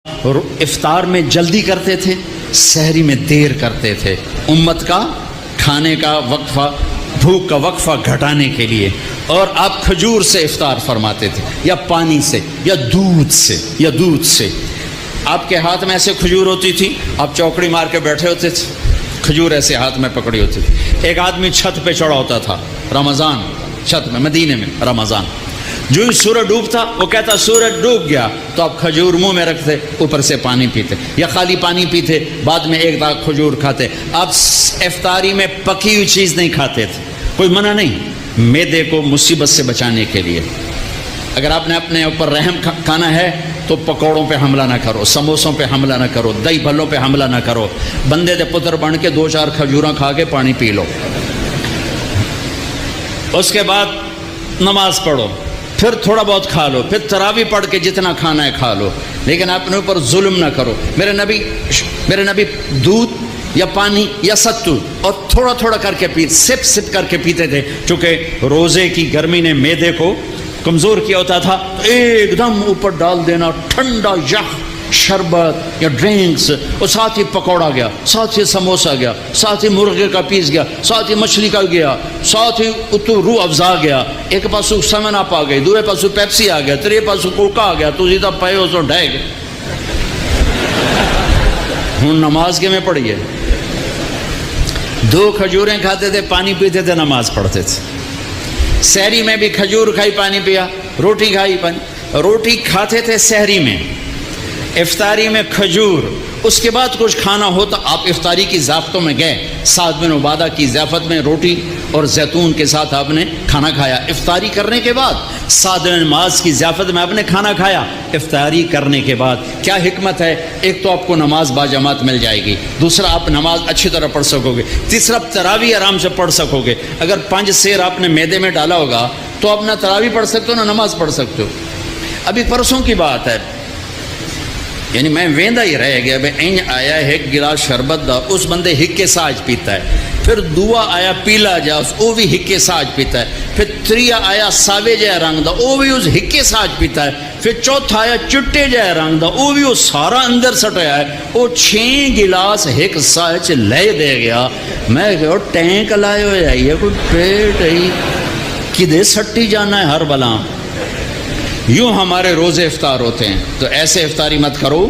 افطار میں جلدی کرتے تھے، سحری میں دیر کرتے تھے، امت کا کھانے کا وقفہ، بھوک کا وقفہ گھٹانے کے لیے. اور آپ کھجور سے افطار فرماتے تھے، یا پانی سے، یا دودھ سے. آپ کے ہاتھ میں ایسے کھجور ہوتی تھی، آپ چوکڑی مار کے بیٹھے ہوتے تھے، کھجور ایسے ہاتھ میں پکڑی ہوتی تھی. ایک آدمی چھت پہ چڑھا ہوتا تھا رمضان، چھت میں، مدینے میں رمضان، جو ہی سورج ڈوبتا وہ کہتا سورج ڈوب گیا، تو آپ کھجور منہ میں رکھتے، اوپر سے پانی پیتے، یا خالی پانی پیتے، بعد میں ایک داغ کھجور کھاتے. آپ افطاری میں پکی ہوئی چیز نہیں کھاتے تھے، کوئی منع نہیں، معدے کو مصیبت سے بچانے کے لیے. اگر آپ نے اپنے اوپر رحم کھانا ہے تو پکوڑوں پہ حملہ نہ کرو، سموسوں پہ حملہ نہ کرو، دہی بھلوں پہ حملہ نہ کرو. بندے دے پتر بن کے 2-4 کھجوراں کھا کے پانی پی لو. اس کے بعد نماز پڑھو، پھر تھوڑا بہت کھا لو، پھر تراویح پڑھ کے جتنا کھانا ہے کھا لو، لیکن اپنے اوپر ظلم نہ کرو. میرے نبی دودھ یا پانی یا ستو اور تھوڑا تھوڑا کر کے سپ کر کے پیتے تھے، چونکہ روزے کی گرمی نے معدے کو کمزور کیا ہوتا تھا. تو ایک دم اوپر ڈال دینا ٹھنڈا یخ شربت یا ڈرنکس، اور ساتھ ہی پکوڑا گیا، ساتھ ہی سموسا گیا، ساتھ ہی مرغے کا پیس گیا، ساتھ ہی مچھلی کا گیا، ساتھ ہی اتو روح افزا گیا. ایک پاسو سمن اپ آ گئی، دوسرے پاسو پیپسی آ گیا، تیرے پاسو کوکا آ گیا، تو سیدھا پے ہو سو ڈھے گئے. ہوں نماز کے میں پڑھی ہے. 2 کھجوریں کھاتے تھے، پانی پیتے تھے، نماز پڑھتے تھے. سحری میں بھی کھجور کھائی، پانی پیا، روٹی کھائی، پانی. روٹی کھاتے تھے سحری میں، افطاری میں کھجور. اس کے بعد کچھ کھانا ہوتا، آپ افطاری کی ضیافتوں میں گئے، سعد بن عبادہ کی ضیافت میں روٹی اور زیتون کے ساتھ آپ نے کھانا کھایا. افطاری کرنے کے بعد سعد بن معاذ کی ضیافت میں آپ نے کھانا کھایا. افطاری کرنے کے بعد کیا حکمت ہے؟ ایک تو آپ کو نماز باجماعت مل جائے گی، دوسرا آپ نماز اچھی طرح پڑھ سکو گے، تیسرا تراویح آرام سے پڑھ سکو گے. اگر 5 سیر آپ نے معدے میں ڈالا ہوگا تو آپ نہ تراویح پڑھ سکتے ہو نہ نماز پڑھ سکتے ہو. ابھی پرسوں کی بات ہے، یعنی میں ویندا ہی رہ گیا، بھائی این آیا ایک گلاس شربت دا، اس بندے ہکے ساج پیتا ہے. پھر دوا آیا پیلا جا، وہ بھی ہکے ساج پیتا ہے. پھر تریا آیا ساوے جائے رنگ دا، وہ بھی اس ہکے ساج پیتا ہے. پھر چوتھا آیا چٹے جائے رنگ دا، وہ بھی وہ سارا اندر سٹایا ہے. وہ 6 گلاس ایک ساج لے دے گیا. میں کہ ٹینک لائے ہو جائیے، کوئی پیٹ ہے کدے سٹی جانا ہے ہر بلا. یوں ہمارے روزے افطار ہوتے ہیں. تو ایسے افطاری مت کرو،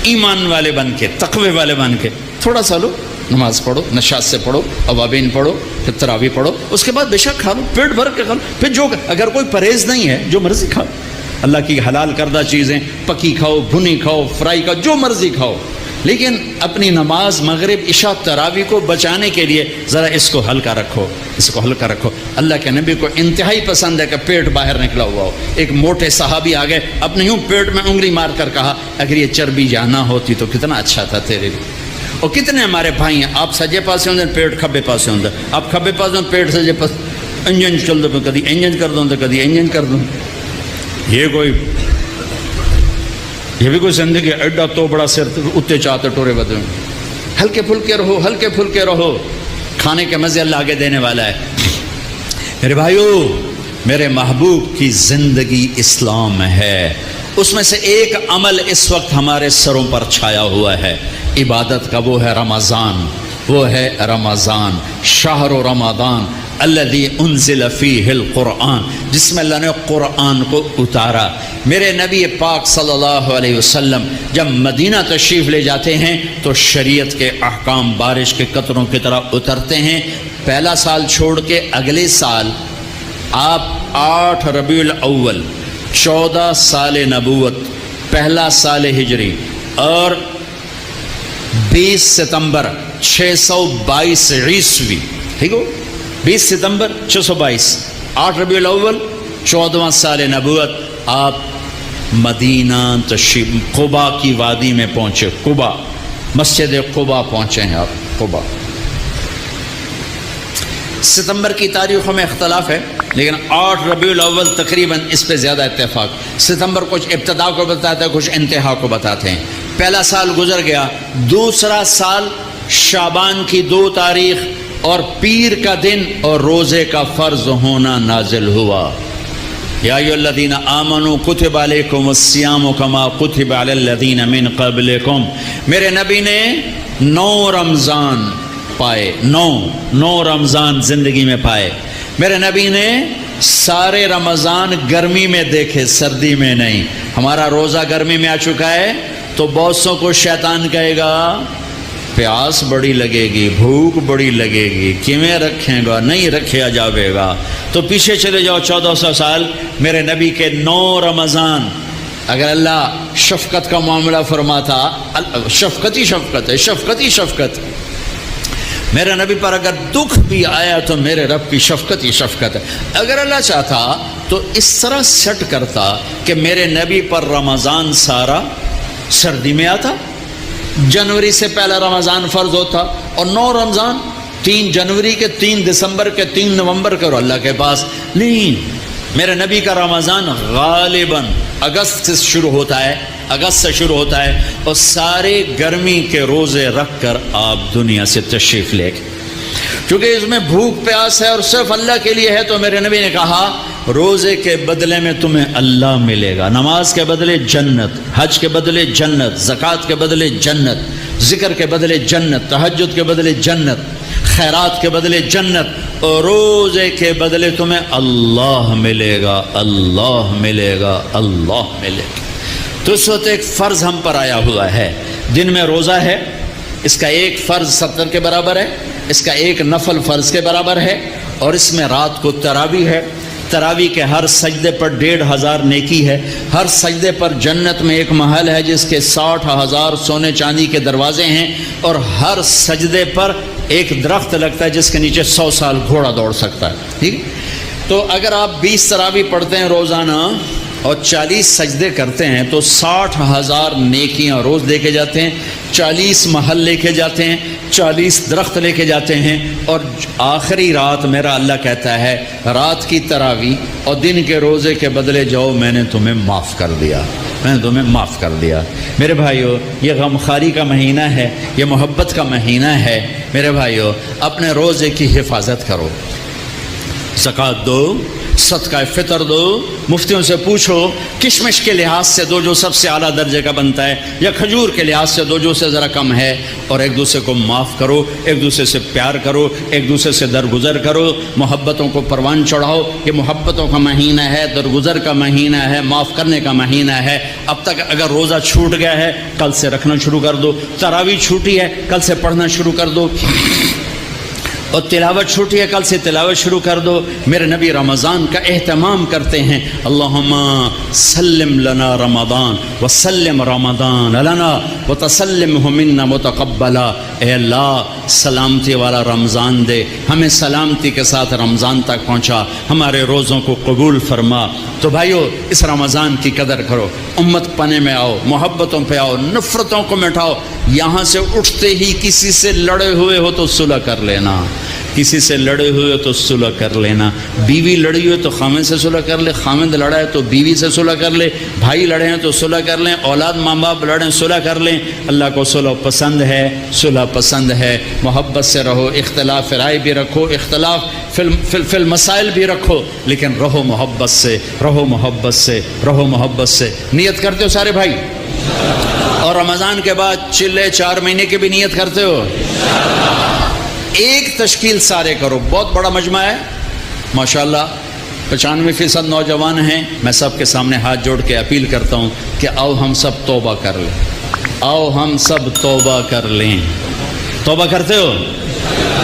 ایمان والے بن کے، تقوی والے بن کے. تھوڑا سا لو، نماز پڑھو، نشاط سے پڑھو، اوابین پڑھو، پھر تراویح پڑھو، اس کے بعد بے شک کھا لو، پیٹ بھر کے کھا لو. پھر جو اگر کوئی پرہیز نہیں ہے، جو مرضی کھاؤ. اللہ کی حلال کردہ چیزیں پکی کھاؤ، بھنی کھاؤ، فرائی کھاؤ، جو مرضی کھاؤ، لیکن اپنی نماز مغرب عشاء تراویح کو بچانے کے لیے ذرا اس کو ہلکا رکھو، اس کو ہلکا رکھو. اللہ کے نبی کو انتہائی پسند ہے کہ پیٹ باہر نکلا ہوا ہو. ایک موٹے صحابی آ گئے، اپنے یوں پیٹ میں انگلی مار کر کہا اگر یہ چربی جانا ہوتی تو کتنا اچھا تھا تیرے لیے. اور کتنے ہمارے بھائی ہیں، آپ سجے پاسے ہوندے پیٹ کھبے پاسے ہوندے، آپ کھبے پاسے ہوندے پیٹ سجے پاس، انجن چل دو، کدی انجن کر دوں تو کدی انجن کر دوں. یہ بھی کوئی زندگی ایڈا تو بڑا سر اتنے چاہتے ٹورے بدے. ہلکے پھلکے رہو، ہلکے پھلکے رہو، کھانے کے مزے اللہ آگے دینے والا ہے. میرے بھائیو، میرے محبوب کی زندگی اسلام ہے. اس میں سے ایک عمل اس وقت ہمارے سروں پر چھایا ہوا ہے عبادت کا، وہ ہے رمضان. وہ ہے رمضان، شہر رمضان الذی انزل فیہ القرآن، جس میں اللہ نے قرآن کو اتارا. میرے نبی پاک صلی اللہ علیہ وسلم جب مدینہ تشریف لے جاتے ہیں تو شریعت کے احکام بارش کے قطروں کی طرح اترتے ہیں. پہلا سال چھوڑ کے اگلے سال آپ 8 ربیع الاول 14 سال نبوت، پہلا سال ہجری، اور 20 ستمبر 622 عیسوی، ٹھیک ہو، 20 ستمبر 622، 8 ربیع الاول 14واں سال نبوت، آپ مدینہ تشریف قبا کی وادی میں پہنچے. قبا، مسجد قبا پہنچے ہیں آپ. قبا ستمبر کی تاریخوں میں اختلاف ہے، لیکن 8 ربیع الاول تقریباً اس پہ زیادہ اتفاق. ستمبر کچھ ابتدا کو بتاتا ہے، کچھ انتہا کو بتاتے ہیں. پہلا سال گزر گیا. دوسرا سال شعبان کی 2 تاریخ اور پیر کا دن اور روزے کا فرض ہونا نازل ہوا. یا ایھا آمنوا کتب علیکم الصیام کما کتب علی الذین من قبلکم. میرے نبی نے 9 رمضان پائے، 9 رمضان زندگی میں پائے. میرے نبی نے سارے رمضان گرمی میں دیکھے، سردی میں نہیں. ہمارا روزہ گرمی میں آ چکا ہے تو بہتوں کو شیطان کہے گا پیاس بڑی لگے گی، بھوک بڑی لگے گی، کیویں رکھیں گا، نہیں رکھیا جاوے گا. تو پیچھے چلے جاؤ 1400 سال، میرے نبی کے 9 رمضان. اگر اللہ شفقت کا معاملہ فرماتا، شفقت ہی شفقت ہے، شفقت ہی شفقت. میرے نبی پر اگر دکھ بھی آیا تو میرے رب کی شفقت ہی شفقت ہے. اگر اللہ چاہتا تو اس طرح سیٹ کرتا کہ میرے نبی پر رمضان سارا سردی میں آتا، جنوری سے پہلا رمضان فرض ہوتا، اور 9 رمضان 3 جنوری کے، 3 دسمبر کے، 3 نومبر کے، اور اللہ کے پاس نہیں. میرے نبی کا رمضان غالباً اگست سے شروع ہوتا ہے، اگست سے شروع ہوتا ہے، اور سارے گرمی کے روزے رکھ کر آپ دنیا سے تشریف لے گئے. کیونکہ اس میں بھوک پیاس ہے اور صرف اللہ کے لیے ہے، تو میرے نبی نے کہا روزے کے بدلے میں تمہیں اللہ ملے گا، نماز کے بدلے جنت، حج کے بدلے جنت، زکوٰۃ کے بدلے جنت، ذکر کے بدلے جنت، تہجد کے بدلے جنت، خیرات کے بدلے جنت، اور روزے کے بدلے تمہیں اللہ ملے گا، اللہ ملے گا، اللہ ملے گا. تو اس وقت ایک فرض ہم پر آیا ہوا ہے. دن میں روزہ ہے، اس کا ایک فرض 70 کے برابر ہے، اس کا ایک نفل فرض کے برابر ہے، اور اس میں رات کو تراویح ہے. تراویح کے ہر سجدے پر 1500 نیکی ہے. ہر سجدے پر جنت میں ایک محل ہے جس کے 60,000 سونے چاندی کے دروازے ہیں، اور ہر سجدے پر ایک درخت لگتا ہے جس کے نیچے 100 سال گھوڑا دوڑ سکتا ہے. ٹھیک. تو اگر آپ 20 تراویح پڑھتے ہیں روزانہ اور 40 سجدے کرتے ہیں تو 60,000 نیکیاں روز لے کے جاتے ہیں، 40 محل لے کے جاتے ہیں، 40 درخت لے کے جاتے ہیں. اور آخری رات میرا اللہ کہتا ہے رات کی تراویح اور دن کے روزے کے بدلے جاؤ، میں نے تمہیں معاف کر دیا، میں نے تمہیں معاف کر دیا. میرے بھائیو، یہ غمخواری کا مہینہ ہے، یہ محبت کا مہینہ ہے. میرے بھائیو، اپنے روزے کی حفاظت کرو، زکوٰۃ دو، صدقہ فطر دو. مفتیوں سے پوچھو کشمش کے لحاظ سے دو جو سب سے اعلیٰ درجے کا بنتا ہے، یا کھجور کے لحاظ سے دو جو سے ذرا کم ہے. اور ایک دوسرے کو معاف کرو، ایک دوسرے سے پیار کرو، ایک دوسرے سے درگزر کرو، محبتوں کو پروان چڑھاؤ. یہ محبتوں کا مہینہ ہے، درگزر کا مہینہ ہے، معاف کرنے کا مہینہ ہے. اب تک اگر روزہ چھوٹ گیا ہے کل سے رکھنا شروع کر دو، تراویح چھوٹی ہے کل سے پڑھنا شروع کر دو، اور تلاوت چھوٹی ہے کل سے تلاوت شروع کر دو. میرے نبی رمضان کا اہتمام کرتے ہیں. اللہم سلم لنا رمضان وسلم رمضان لنا وتسلمہ منا متقبلا. اے اللہ سلامتی والا رمضان دے، ہمیں سلامتی کے ساتھ رمضان تک پہنچا، ہمارے روزوں کو قبول فرما. تو بھائیو، اس رمضان کی قدر کرو، امت پنے میں آؤ، محبتوں پہ آؤ، نفرتوں کو مٹاؤ. یہاں سے اٹھتے ہی کسی سے لڑے ہوئے ہو تو صلح کر لینا، کسی سے لڑے ہوئے تو صلح کر لینا. بیوی لڑی ہوئے تو خامد سے صلح کر لے، خامد لڑا ہے تو بیوی سے صلح کر لے، بھائی لڑے ہیں تو صلح کر لیں، اولاد ماں باپ لڑیں صلح کر لیں. اللہ کو صلح پسند ہے، صلح پسند ہے. محبت سے رہو، اختلاف رائے بھی رکھو، اختلاف فی المسائل بھی رکھو، لیکن رہو محبت سے، رہو محبت سے، رہو محبت سے. نیت کرتے ہو سارے بھائی؟ اور رمضان کے بعد چلے 4 مہینے کی بھی نیت کرتے ہو؟ ایک تشکیل سارے کرو. بہت بڑا مجمع ہے ماشاءاللہ، 95% نوجوان ہیں. میں سب کے سامنے ہاتھ جوڑ کے اپیل کرتا ہوں کہ آؤ ہم سب توبہ کر لیں، آؤ ہم سب توبہ کر لیں. توبہ کرتے ہو؟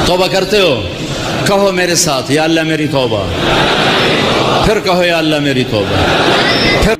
توبہ کرتے ہو؟ کہو میرے ساتھ، یا اللہ میری توبہ. پھر کہو یا اللہ میری توبہ. پھر